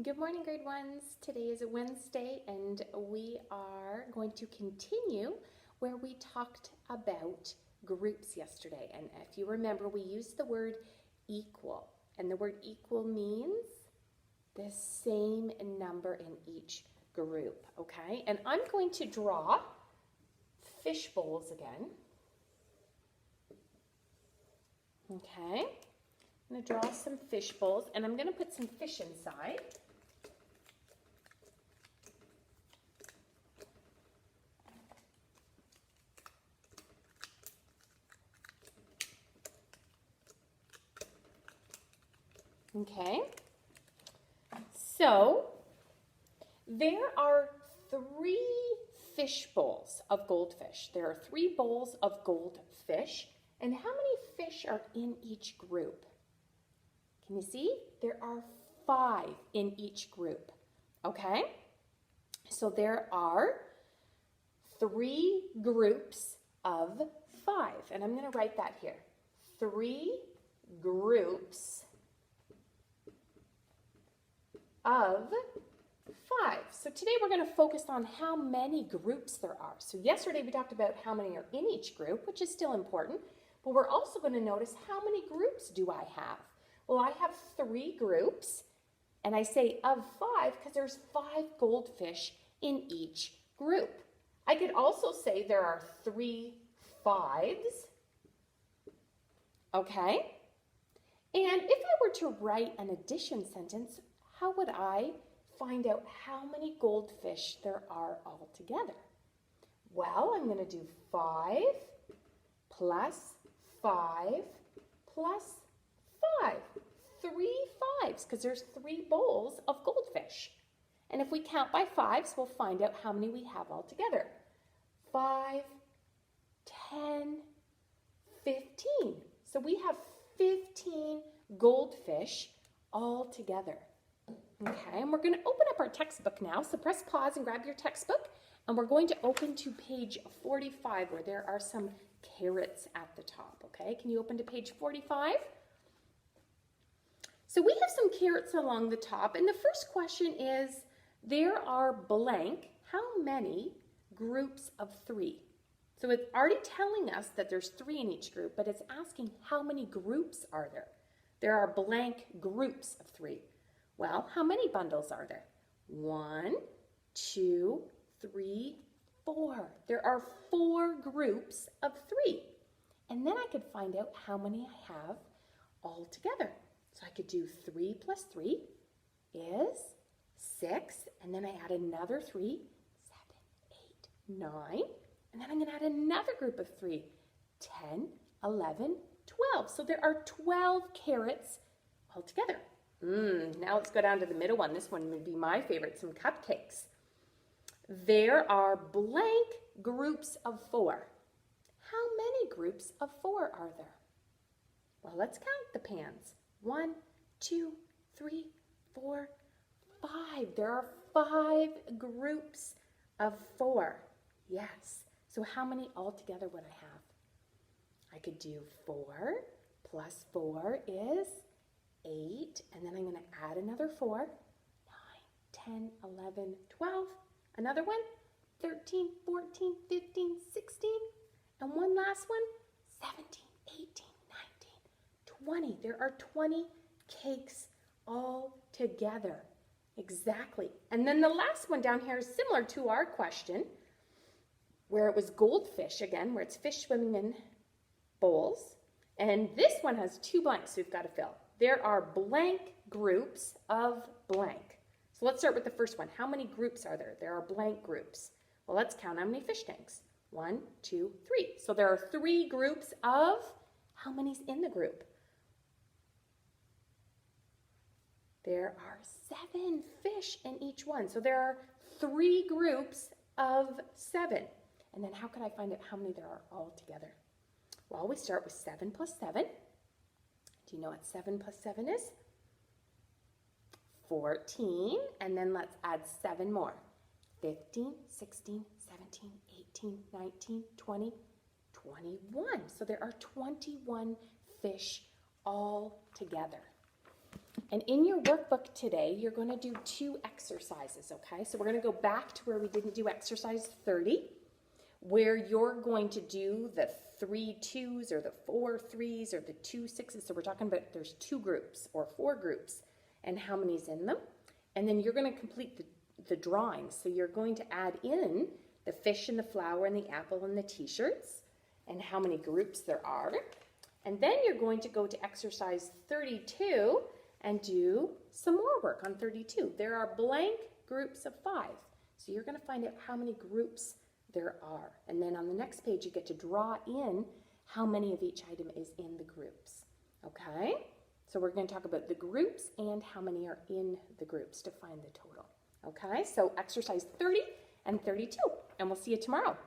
Good morning, grade ones. Today is a Wednesday, and we are going to continue where we talked about groups yesterday. And if you remember, we used the word equal, and the word equal means the same number in each group, okay? And I'm going to draw fish bowls again. Okay, I'm going to draw some fish bowls, and I'm going to put some fish inside. Okay, so there are 3 fish bowls of goldfish. There are 3 bowls of goldfish. And how many fish are in each group? Can you see? There are 5 in each group. Okay, so there are 3 groups of 5. And I'm going to write that here. 3 groups of 5. So today we're going to focus on how many groups there are. So yesterday we talked about how many are in each group, which is still important, but we're also going to notice how many groups do I have? Well, I have 3 groups, and I say of 5 because there's 5 goldfish in each group. I could also say there are 3 fives, okay? And if I were to write an addition sentence, how would I find out how many goldfish there are altogether? Well, I'm going to do 5 plus 5 plus 5. 3 fives, because there's 3 bowls of goldfish. And if we count by 5s, we'll find out how many we have altogether. 5, 10, 15. So we have 15 goldfish all together. Okay, and we're going to open up our textbook now. So press pause and grab your textbook. And we're going to open to page 45 where there are some carrots at the top. Okay, can you open to page 45? So we have some carrots along the top. And the first question is, there are blank, how many groups of 3? So it's already telling us that there's 3 in each group, but it's asking how many groups are there? There are blank groups of 3. Well, how many bundles are there? 1, 2, 3, 4. There are 4 groups of 3. And then I could find out how many I have all together. So I could do 3 plus 3 is 6. And then I add another 3, 7, 8, 9. And then I'm going to add another group of 3, 10, 11, 12. So there are 12 carrots all together. Now let's go down to the middle one. This one would be my favorite, some cupcakes. There are blank groups of 4. How many groups of 4 are there? Well, let's count the pans. 1, 2, 3, 4, 5. There are 5 groups of 4. Yes. So how many altogether would I have? I could do 4 plus 4 is 8, and then I'm going to add another 4, 9, 10, 11, 12, another one, 13, 14, 15, 16, and one last one, 17, 18, 19, 20. There are 20 cakes all together. Exactly. And then the last one down here is similar to our question, where it was goldfish again, where it's fish swimming in bowls. And this one has 2 blanks we've got to fill. There are blank groups of blank. So let's start with the first one. How many groups are there? There are blank groups. Well, let's count how many fish tanks. 1, 2, 3. So there are 3 groups of, how many's in the group? There are 7 fish in each one. So there are 3 groups of 7. And then how could I find out how many there are all together? Well, we start with 7 plus 7. Do you know what 7 plus 7 is? 14. And then let's add 7 more. 15, 16, 17, 18, 19, 20, 21. So there are 21 fish all together. And in your workbook today, you're going to do 2 exercises, okay? So we're going to go back to where we didn't do exercise 30, where you're going to do the 3 2s or the 4 3s or the 2 6s. So we're talking about there's 2 groups or 4 groups and how many's in them. And then you're going to complete the drawings. So you're going to add in the fish and the flower and the apple and the t-shirts and how many groups there are. And then you're going to go to exercise 32 and do some more work on 32. There are blank groups of 5. So you're going to find out how many groups there are. And then on the next page, you get to draw in how many of each item is in the groups. Okay? So we're going to talk about the groups and how many are in the groups to find the total. Okay? So exercise 30 and 32. And we'll see you tomorrow.